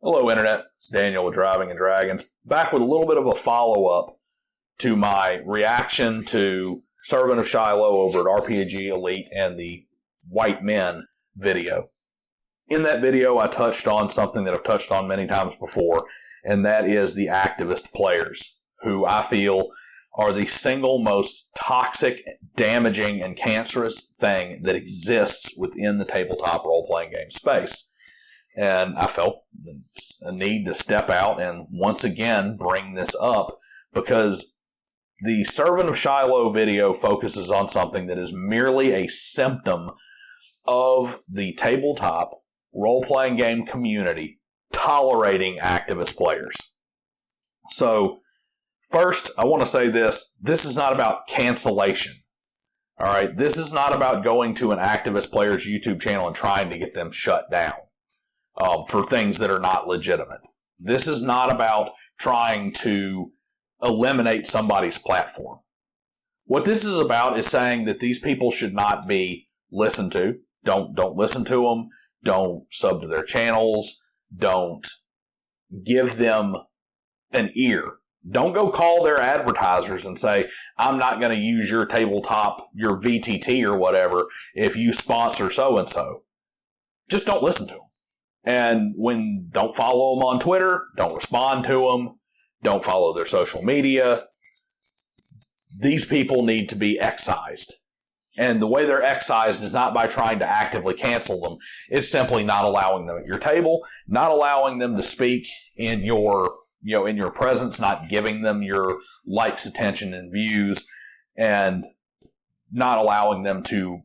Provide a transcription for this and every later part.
Hello, Internet. It's Daniel with Driving and Dragons. Back with a little bit of a follow-up to my reaction to Servant of Shiloh over at RPG Elite and the White Men video. In that video, I touched on something that I've touched on many times before, and that is the activist players, who I feel are the single most toxic, damaging, and cancerous thing that exists within the tabletop role-playing game space. And I felt a need to step out and once again bring this up because the Servant of Shiloh video focuses on something that is merely a symptom of the tabletop role-playing game community tolerating activist players. So, first, I want to say this. This is not about cancellation. All right? This is not about going to an activist player's YouTube channel and trying to get them shut down. For things that are not legitimate. This is not about trying to eliminate somebody's platform. What this is about is saying that these people should not be listened to. Don't listen to them. Don't sub to their channels. Don't give them an ear. Don't go call their advertisers and say, I'm not going to use your tabletop, your VTT or whatever, if you sponsor so-and-so. Just don't listen to them. And don't follow them on Twitter, don't respond to them, don't follow their social media. These people need to be excised. And the way they're excised is not by trying to actively cancel them. It's simply not allowing them at your table, not allowing them to speak in your presence, not giving them your likes, attention, and views, and not allowing them to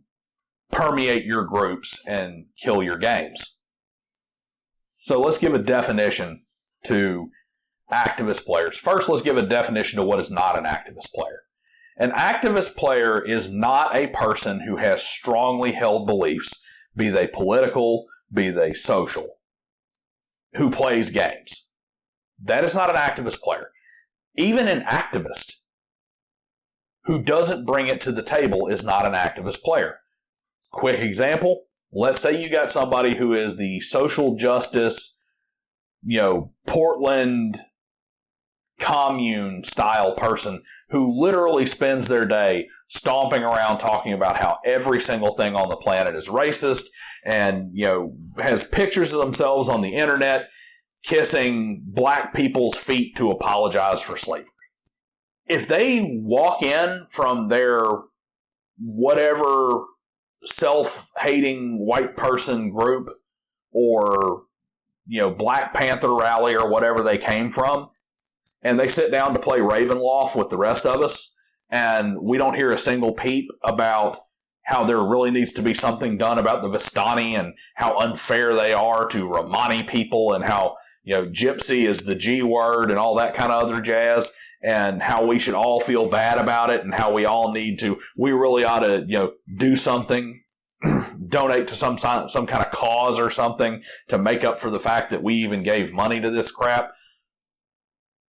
permeate your groups and kill your games. So let's give a definition to activist players. First, let's give a definition to what is not an activist player. An activist player is not a person who has strongly held beliefs, be they political, be they social, who plays games. That is not an activist player. Even an activist who doesn't bring it to the table is not an activist player. Quick example. Let's say you got somebody who is the social justice, Portland commune style person who literally spends their day stomping around talking about how every single thing on the planet is racist and, has pictures of themselves on the internet kissing black people's feet to apologize for slavery. If they walk in from their whatever self-hating white person group or, Black Panther rally or whatever they came from, and they sit down to play Ravenloft with the rest of us, and we don't hear a single peep about how there really needs to be something done about the Vistani and how unfair they are to Romani people and how, gypsy is the G word and all that kind of other jazz, and how we should all feel bad about it and how we really ought to, do something, donate to some kind of cause or something to make up for the fact that we even gave money to this crap.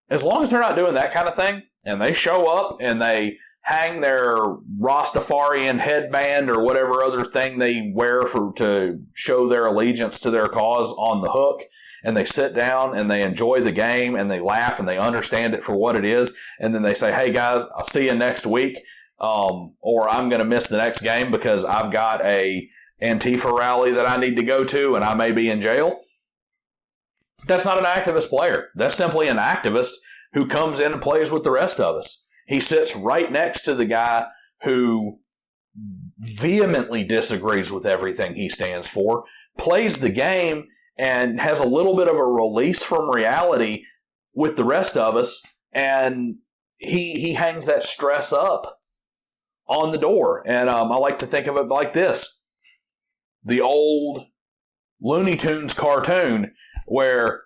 As long as they're not doing that kind of thing and they show up and they hang their Rastafarian headband or whatever other thing they wear to show their allegiance to their cause on the hook, and they sit down and they enjoy the game and they laugh and they understand it for what it is. And then they say, hey guys, I'll see you next week. Or I'm going to miss the next game because I've got a Antifa rally that I need to go to and I may be in jail. That's not an activist player. That's simply an activist who comes in and plays with the rest of us. He sits right next to the guy who vehemently disagrees with everything he stands for, plays the game, and has a little bit of a release from reality with the rest of us, and he hangs that stress up on the door. And I like to think of it like this. The old Looney Tunes cartoon where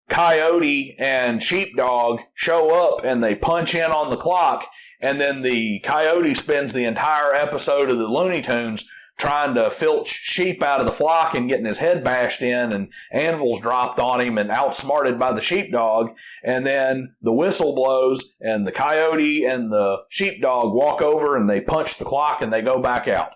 Coyote and Sheepdog show up and they punch in on the clock, and then the Coyote spends the entire episode of the Looney Tunes trying to filch sheep out of the flock and getting his head bashed in and anvils dropped on him and outsmarted by the sheepdog. And then the whistle blows and the coyote and the sheepdog walk over and they punch the clock and they go back out.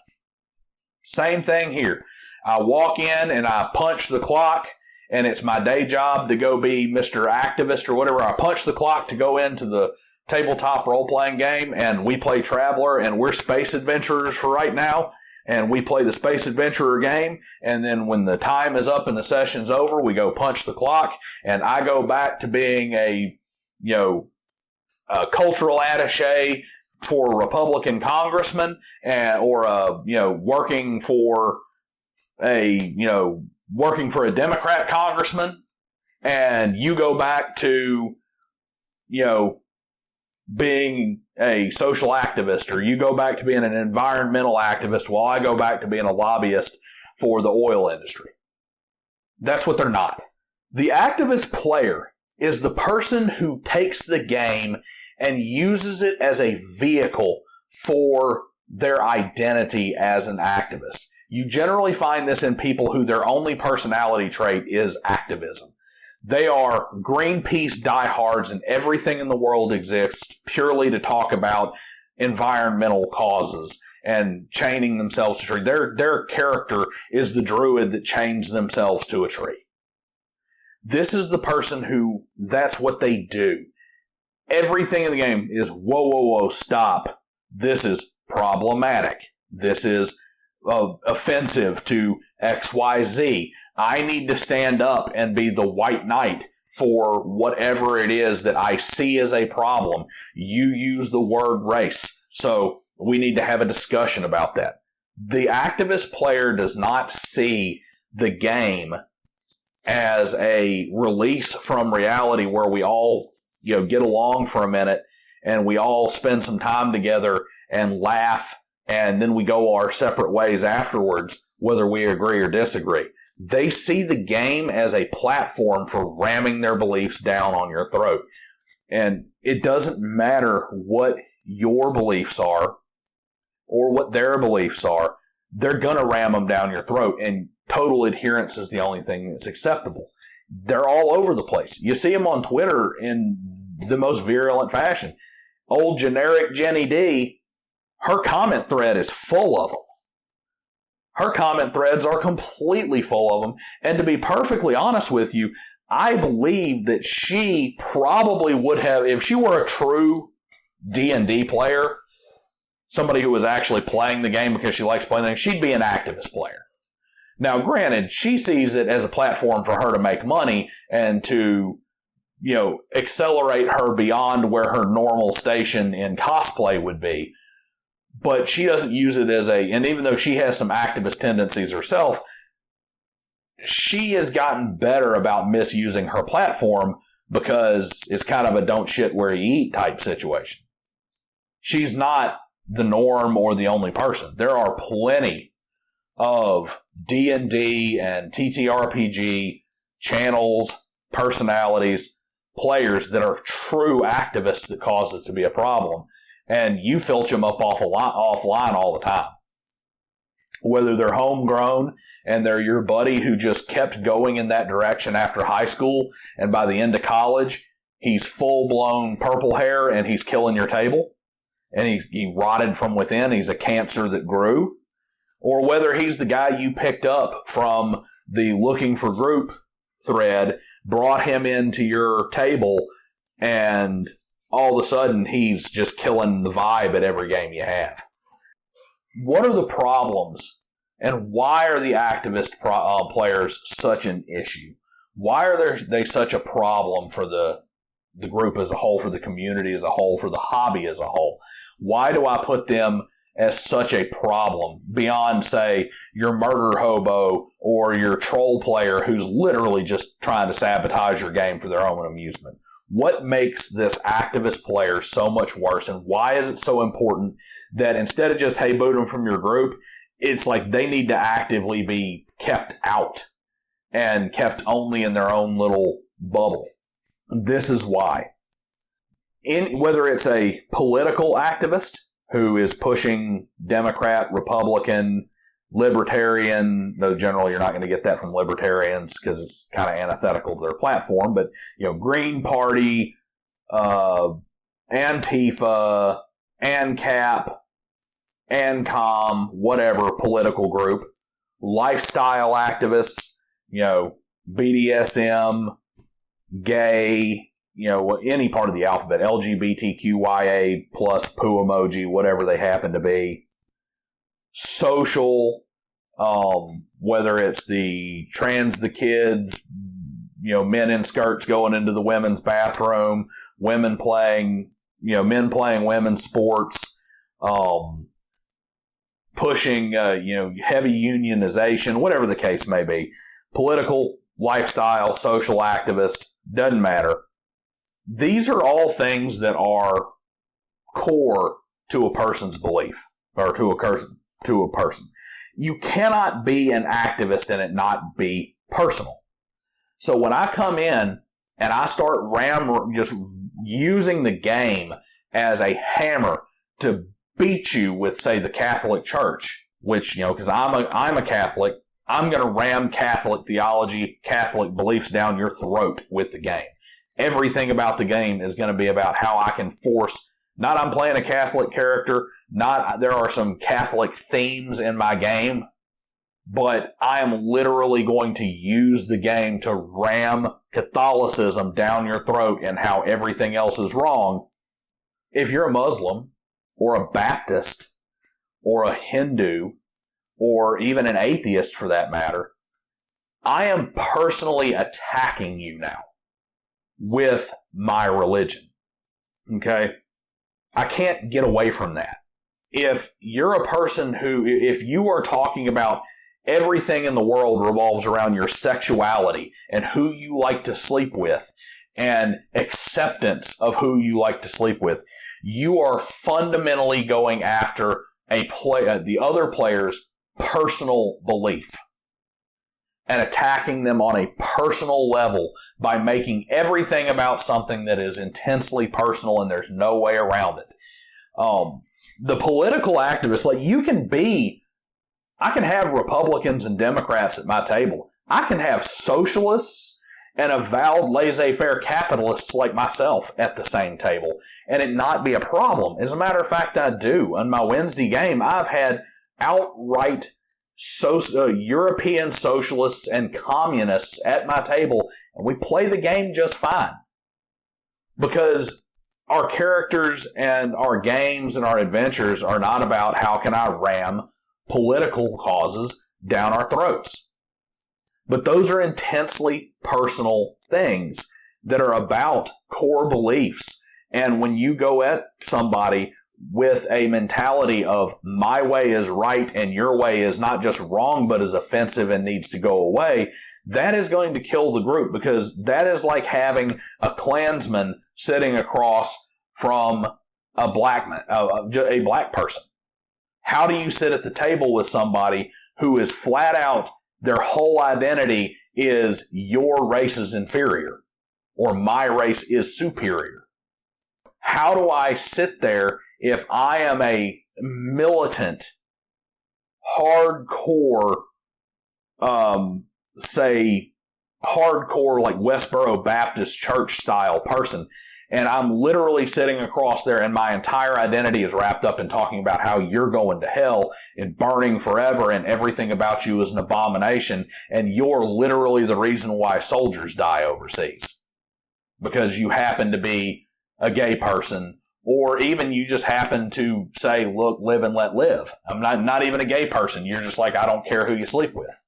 Same thing here. I walk in and I punch the clock and it's my day job to go be Mr. Activist or whatever. I punch the clock to go into the tabletop role-playing game, and we play Traveler, and we're space adventurers for right now, and we play the space adventurer game, and then when the time is up and the session's over, we go punch the clock, and I go back to being a cultural attaché for a Republican congressman, or working for a Democrat congressman, and you go back to being a social activist, or you go back to being an environmental activist while I go back to being a lobbyist for the oil industry. That's what they're not. The activist player is the person who takes the game and uses it as a vehicle for their identity as an activist. You generally find this in people who their only personality trait is activism. They are Greenpeace diehards, and everything in the world exists purely to talk about environmental causes and chaining themselves to a tree. Their character is the druid that chains themselves to a tree. This is the person who, that's what they do. Everything in the game is, whoa, stop. This is problematic. This is offensive to XYZ. I need to stand up and be the white knight for whatever it is that I see as a problem. You use the word race, so we need to have a discussion about that. The activist player does not see the game as a release from reality where we all get along for a minute and we all spend some time together and laugh, and then we go our separate ways afterwards, whether we agree or disagree. They see the game as a platform for ramming their beliefs down on your throat. And it doesn't matter what your beliefs are or what their beliefs are. They're going to ram them down your throat, and total adherence is the only thing that's acceptable. They're all over the place. You see them on Twitter in the most virulent fashion. Old generic Jenny D, her comment thread is full of them. Her comment threads are completely full of them. And to be perfectly honest with you, I believe that she probably would have, if she were a true D&D player, somebody who was actually playing the game because she likes playing the game, she'd be an activist player. Now, granted, she sees it as a platform for her to make money and to, accelerate her beyond where her normal station in cosplay would be. But she doesn't use it as and even though she has some activist tendencies herself, she has gotten better about misusing her platform because it's kind of a don't shit where you eat type situation. She's not the norm or the only person. There are plenty of D&D and TTRPG channels, personalities, players that are true activists that cause it to be a problem. And you filch them up offline all the time. Whether they're homegrown and they're your buddy who just kept going in that direction after high school, and by the end of college, he's full-blown purple hair and he's killing your table, and he rotted from within, he's a cancer that grew, or whether he's the guy you picked up from the looking for group thread, brought him into your table, and all of a sudden, he's just killing the vibe at every game you have. What are the problems, and why are the activist players such an issue? Why are they such a problem for the group as a whole, for the community as a whole, for the hobby as a whole? Why do I put them as such a problem beyond, say, your murder hobo or your troll player who's literally just trying to sabotage your game for their own amusement? What makes this activist player so much worse, and why is it so important that instead of just, hey, boot them from your group, it's like they need to actively be kept out and kept only in their own little bubble? This is why. Whether it's a political activist who is pushing Democrat, Republican, Libertarian, though generally you're not going to get that from libertarians because it's kind of antithetical to their platform, but, Green Party, Antifa, ANCAP, ANCOM, whatever political group, lifestyle activists, BDSM, gay, any part of the alphabet, LGBTQIA plus poo emoji, whatever they happen to be, social, whether it's the kids, men in skirts going into the women's bathroom, men playing women's sports, pushing, heavy unionization, whatever the case may be, political, lifestyle, social activist, doesn't matter. These are all things that are core to a person's belief, or to a person. You cannot be an activist and it not be personal. So when I come in and I start just using the game as a hammer to beat you with, say, the Catholic Church, which, because I'm a Catholic, I'm going to ram Catholic theology, Catholic beliefs down your throat with the game. Everything about the game is going to be about how I can force, not I'm playing a Catholic character, not there are some Catholic themes in my game, but I am literally going to use the game to ram Catholicism down your throat and how everything else is wrong. If you're a Muslim or a Baptist or a Hindu or even an atheist for that matter, I am personally attacking you now with my religion. Okay? I can't get away from that. If you're a person if you are talking about everything in the world revolves around your sexuality and who you like to sleep with and acceptance of who you like to sleep with, you are fundamentally going after the other player's personal belief and attacking them on a personal level by making everything about something that is intensely personal and there's no way around it. The political activists, I can have Republicans and Democrats at my table. I can have socialists and avowed laissez-faire capitalists like myself at the same table and it not be a problem. As a matter of fact, I do. On my Wednesday game, I've had outright European socialists and communists at my table, and we play the game just fine. Because our characters and our games and our adventures are not about how can I ram political causes down our throats. But those are intensely personal things that are about core beliefs. And when you go at somebody with a mentality of my way is right and your way is not just wrong but is offensive and needs to go away, that is going to kill the group, because that is like having a Klansman sitting across from a black person. How do you sit at the table with somebody who is flat out, their whole identity is your race is inferior or my race is superior? How do I sit there if I am a militant, hardcore, hardcore like Westboro Baptist Church style person, and I'm literally sitting across there and my entire identity is wrapped up in talking about how you're going to hell and burning forever and everything about you is an abomination, and you're literally the reason why soldiers die overseas because you happen to be a gay person, or even you just happen to say, look, live and let live. I'm not even a gay person. You're just like, I don't care who you sleep with.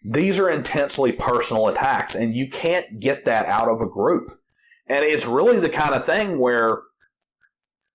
These are intensely personal attacks, and you can't get that out of a group. And it's really the kind of thing where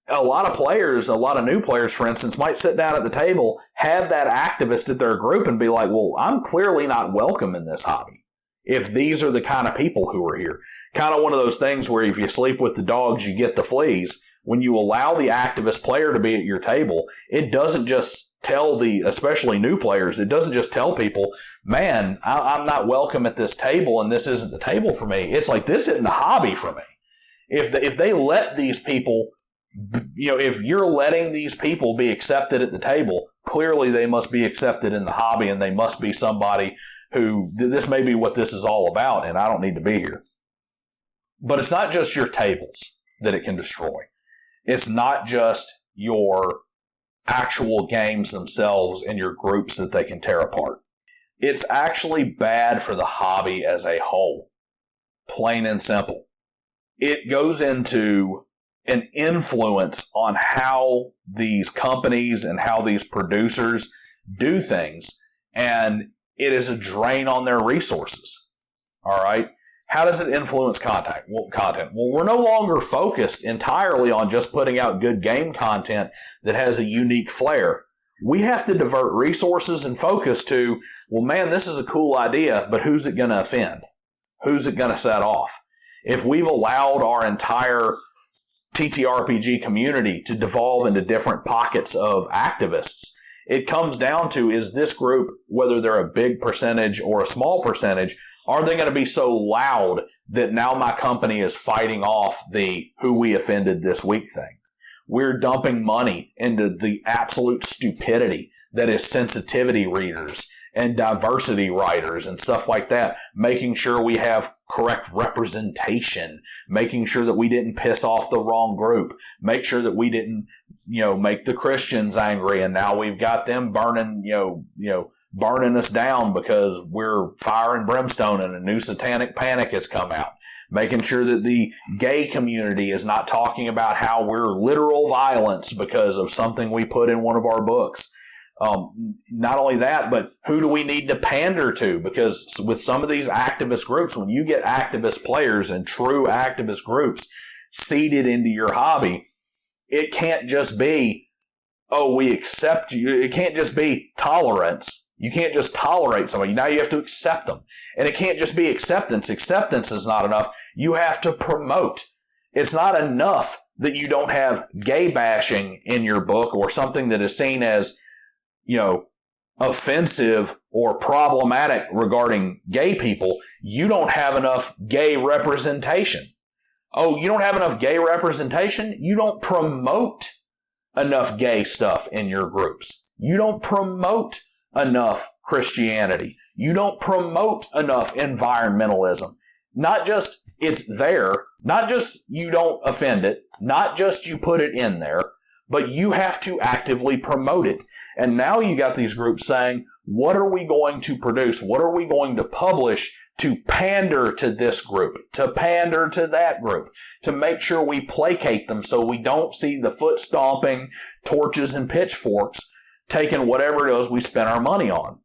a lot of new players, for instance, might sit down at the table, have that activist at their group and be like, well, I'm clearly not welcome in this hobby if these are the kind of people who are here. Kind of one of those things where if you sleep with the dogs, you get the fleas. When you allow the activist player to be at your table, it doesn't just tell especially new players, it doesn't just tell people, man, I'm not welcome at this table and this isn't the table for me. It's like, this isn't a hobby for me. If they let these people, if you're letting these people be accepted at the table, clearly they must be accepted in the hobby and they must be somebody who, this may be what this is all about and I don't need to be here. But it's not just your tables that it can destroy. It's not just your actual games themselves and your groups that they can tear apart. it's actually bad for the hobby as a whole. Plain and simple. It goes into an influence on how these companies and how these producers do things, and it is a drain on their resources. All right? How does it influence content? Well, we're no longer focused entirely on just putting out good game content that has a unique flair. We have to divert resources and focus to, well, man, this is a cool idea, but who's it going to offend? Who's it going to set off? If we've allowed our entire TTRPG community to devolve into different pockets of activists, it comes down to, is this group, whether they're a big percentage or a small percentage, are they going to be so loud that now my company is fighting off the who we offended this week thing? We're dumping money into the absolute stupidity that is sensitivity readers and diversity writers and stuff like that, making sure we have correct representation, making sure that we didn't piss off the wrong group, make sure that we didn't, make the Christians angry, and now we've got them burning, burning us down because we're fire and brimstone and a new satanic panic has come out. Making sure that the gay community is not talking about how we're literal violence because of something we put in one of our books. Not only that, but who do we need to pander to? Because with some of these activist groups, when you get activist players and true activist groups seeded into your hobby, it can't just be, oh, we accept you. It can't just be tolerance. You can't just tolerate somebody. Now you have to accept them. And it can't just be acceptance. Acceptance is not enough. You have to promote. It's not enough that you don't have gay bashing in your book or something that is seen as, offensive or problematic regarding gay people. You don't have enough gay representation. Oh, you don't have enough gay representation? You don't promote enough gay stuff in your groups. You don't promote enough Christianity. You don't promote enough environmentalism. Not just it's there, not just you don't offend it, not just you put it in there, but you have to actively promote it. And now you got these groups saying, what are we going to produce? What are we going to publish to pander to this group, to pander to that group, to make sure we placate them so we don't see the foot stomping, torches and pitchforks taking whatever it is we spent our money on.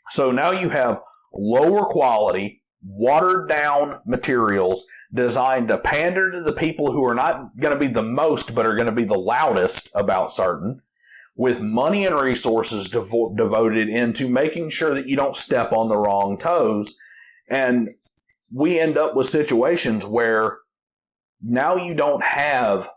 So now you have lower quality, watered down materials designed to pander to the people who are not going to be the most, but are going to be the loudest about certain, with money and resources devoted into making sure that you don't step on the wrong toes. And we end up with situations where now you don't have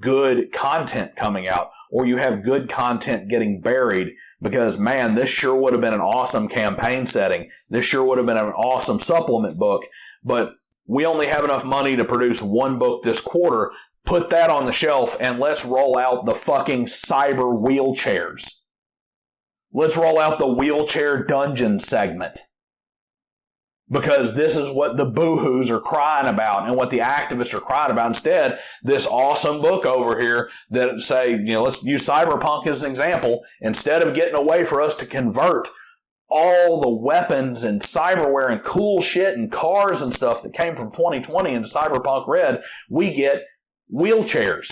good content coming out, or you have good content getting buried because, man, this sure would have been an awesome campaign setting. This sure would have been an awesome supplement book, but we only have enough money to produce one book this quarter. Put that on the shelf and let's roll out the fucking cyber wheelchairs. Let's roll out the wheelchair dungeon segment. Because this is what the boohoos are crying about and what the activists are crying about. Instead, this awesome book over here that say, let's use Cyberpunk as an example. Instead of getting a way for us to convert all the weapons and cyberware and cool shit and cars and stuff that came from 2020 into Cyberpunk Red, we get wheelchairs.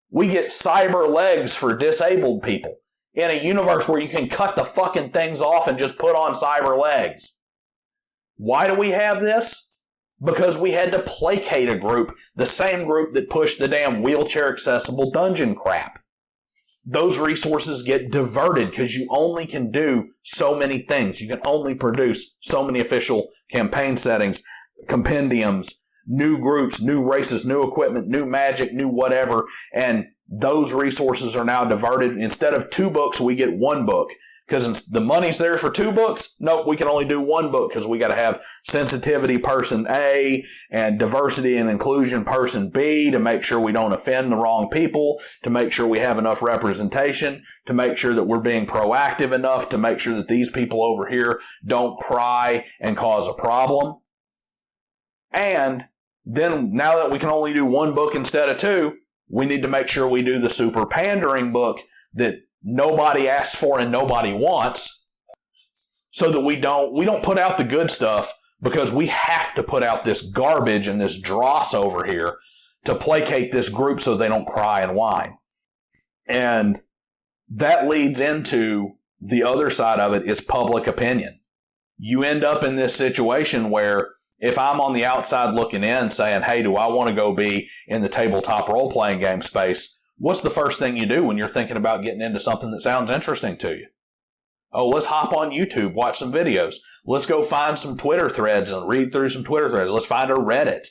We get cyber legs for disabled people in a universe where you can cut the fucking things off and just put on cyber legs. Why do we have this? Because we had to placate a group, the same group that pushed the damn wheelchair accessible dungeon crap. Those resources get diverted because you only can do so many things. You can only produce so many official campaign settings, compendiums, new groups, new races, new equipment, new magic, new whatever. And those resources are now diverted. Instead of 2 books, we get 1 book. Because the money's there for 2 books. Nope, we can only do 1 book because we got to have sensitivity person A and diversity and inclusion person B to make sure we don't offend the wrong people, to make sure we have enough representation, to make sure that we're being proactive enough to make sure that these people over here don't cry and cause a problem. And then now that we can only do 1 book instead of 2, we need to make sure we do the super pandering book that nobody asked for and nobody wants. so that we don't put out the good stuff, because we have to put out this garbage and this dross over here to placate this group so they don't cry and whine. And that leads into the other side of it, is public opinion. You end up in this situation where if I'm on the outside looking in saying, hey, do I want to go be in the tabletop role-playing game space? What's the first thing you do when you're thinking about getting into something that sounds interesting to you? Oh, let's hop on YouTube, watch some videos. Let's go find some Twitter threads and read through some Twitter threads. Let's find a Reddit.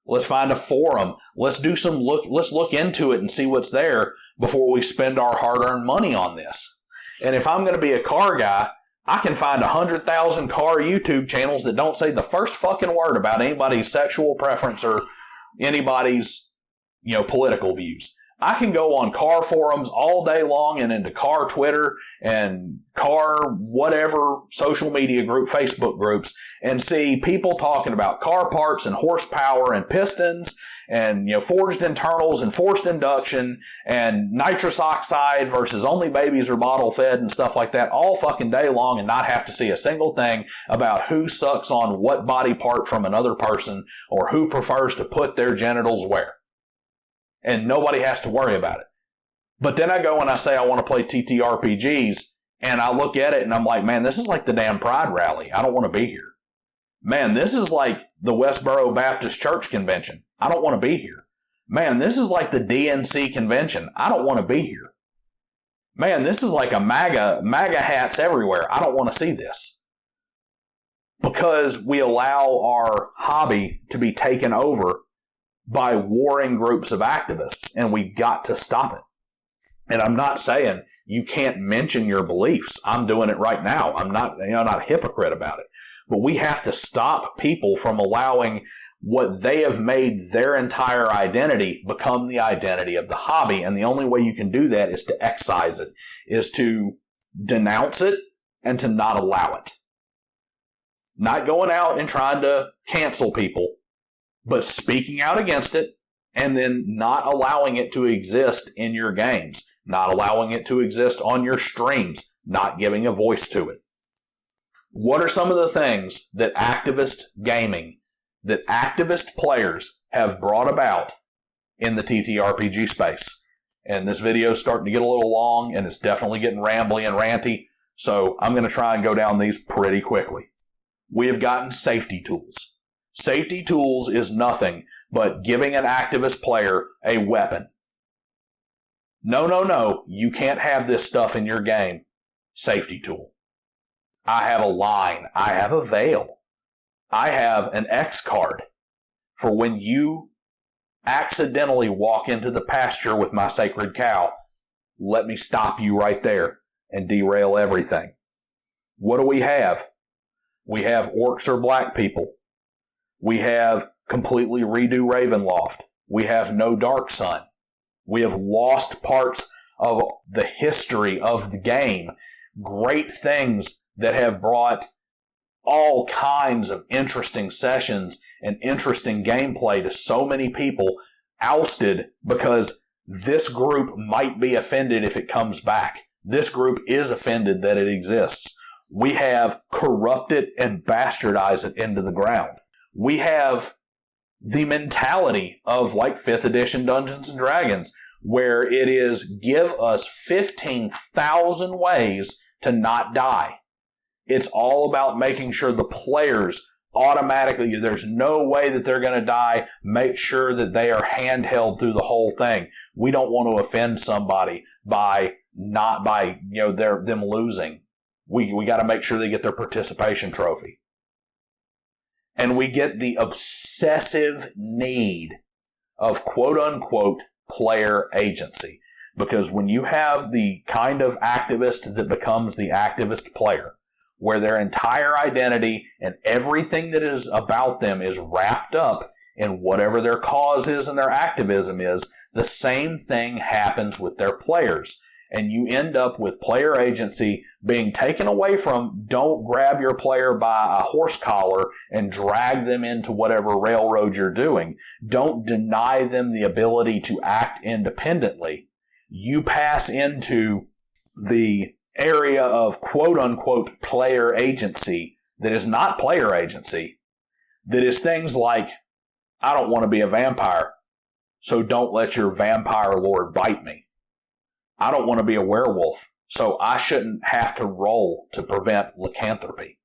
Let's find a forum. Let's look into it and see what's there before we spend our hard-earned money on this. And if I'm going to be a car guy, I can find 100,000 car YouTube channels that don't say the first fucking word about anybody's sexual preference or anybody's, political views. I can go on car forums all day long and into car Twitter and car whatever social media group, Facebook groups, and see people talking about car parts and horsepower and pistons and, forged internals and forced induction and nitrous oxide versus only babies are bottle fed and stuff like that all fucking day long, and not have to see a single thing about who sucks on what body part from another person or who prefers to put their genitals where. And nobody has to worry about it. But then I go and I say I want to play TTRPGs, and I look at it and I'm like, man, this is like the damn Pride rally. I don't want to be here. Man, this is like the Westboro Baptist Church convention. I don't want to be here. Man, this is like the DNC convention. I don't want to be here. Man, this is like a MAGA hats everywhere. I don't want to see this. Because we allow our hobby to be taken over by warring groups of activists, and we've got to stop it. And I'm not saying you can't mention your beliefs. I'm doing it right now. I'm not a hypocrite about it. But we have to stop people from allowing what they have made their entire identity become the identity of the hobby. And the only way you can do that is to excise it, is to denounce it and to not allow it. Not going out and trying to cancel people, but speaking out against it and then not allowing it to exist in your games, not allowing it to exist on your streams, not giving a voice to it. What are some of the things that activist gaming, that activist players have brought about in the TTRPG space? And this video is starting to get a little long, and it's definitely getting rambly and ranty, so I'm going to try and go down these pretty quickly. We have gotten safety tools. Safety tools is nothing but giving an activist player a weapon. No, you can't have this stuff in your game. Safety tool. I have a line. I have a veil. I have an X card for when you accidentally walk into the pasture with my sacred cow. Let me stop you right there and derail everything. What do we have? We have orcs or black people. We have completely redo Ravenloft. We have no Dark Sun. We have lost parts of the history of the game. Great things that have brought all kinds of interesting sessions and interesting gameplay to so many people ousted because this group might be offended if it comes back. This group is offended that it exists. We have corrupted and bastardized it into the ground. We have the mentality of like 5th edition Dungeons and Dragons, where it is give us 15,000 ways to not die. It's all about making sure the players automatically, there's no way that they're going to die. Make sure that they are handheld through the whole thing. We don't want to offend somebody by them losing. We got to make sure they get their participation trophy. And we get the obsessive need of quote unquote player agency. Because when you have the kind of activist that becomes the activist player, where their entire identity and everything that is about them is wrapped up in whatever their cause is and their activism is, the same thing happens with their players. And you end up with player agency being taken away from, don't grab your player by a horse collar and drag them into whatever railroad you're doing. Don't deny them the ability to act independently. You pass into the area of quote unquote player agency that is not player agency, that is things like, I don't want to be a vampire, so don't let your vampire lord bite me. I don't want to be a werewolf, so I shouldn't have to roll to prevent lycanthropy.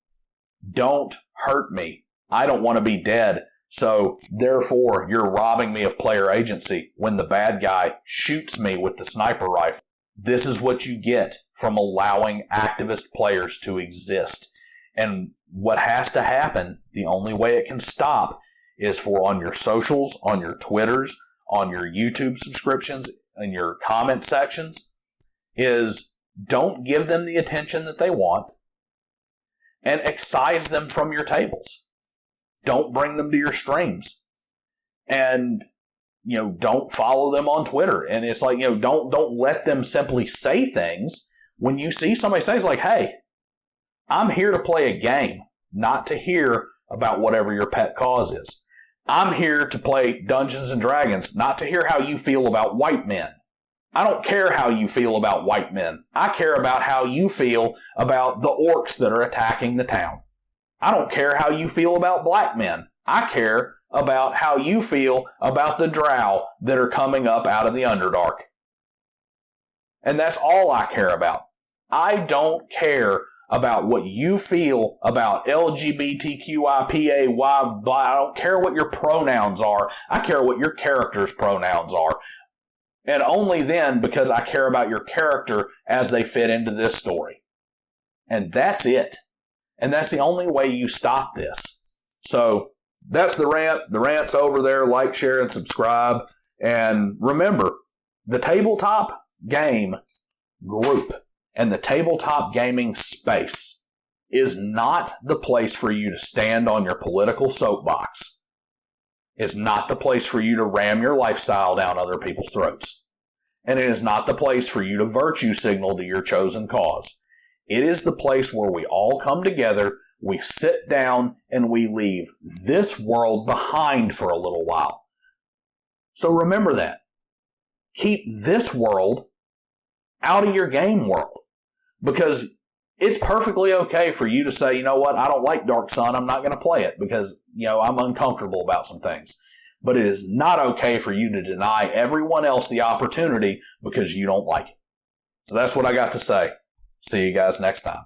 Don't hurt me. I don't want to be dead, so therefore you're robbing me of player agency when the bad guy shoots me with the sniper rifle. This is what you get from allowing activist players to exist. And what has to happen, the only way it can stop, is for on your socials, on your Twitters, on your YouTube subscriptions, in your comment sections, is don't give them the attention that they want and excise them from your tables. Don't bring them to your streams. And don't follow them on Twitter. And it's like, don't let them simply say things. When you see somebody say, it's like, hey, I'm here to play a game, not to hear about whatever your pet cause is. I'm here to play Dungeons and Dragons, not to hear how you feel about white men. I don't care how you feel about white men. I care about how you feel about the orcs that are attacking the town. I don't care how you feel about black men. I care about how you feel about the drow that are coming up out of the Underdark. And that's all I care about. I don't care about what you feel about LGBTQIPAY, blah. I don't care what your pronouns are. I care what your character's pronouns are. And only then because I care about your character as they fit into this story. And that's it. And that's the only way you stop this. So that's the rant. The rant's over there. Like, share, and subscribe. And remember, the tabletop game group and the tabletop gaming space is not the place for you to stand on your political soapbox. It's not the place for you to ram your lifestyle down other people's throats. And it is not the place for you to virtue signal to your chosen cause. It is the place where we all come together, we sit down, and we leave this world behind for a little while. So remember that. Keep this world out of your game world. Because it's perfectly okay for you to say, you know what, I don't like Dark Sun, I'm not going to play it because, I'm uncomfortable about some things. But it is not okay for you to deny everyone else the opportunity because you don't like it. So that's what I got to say. See you guys next time.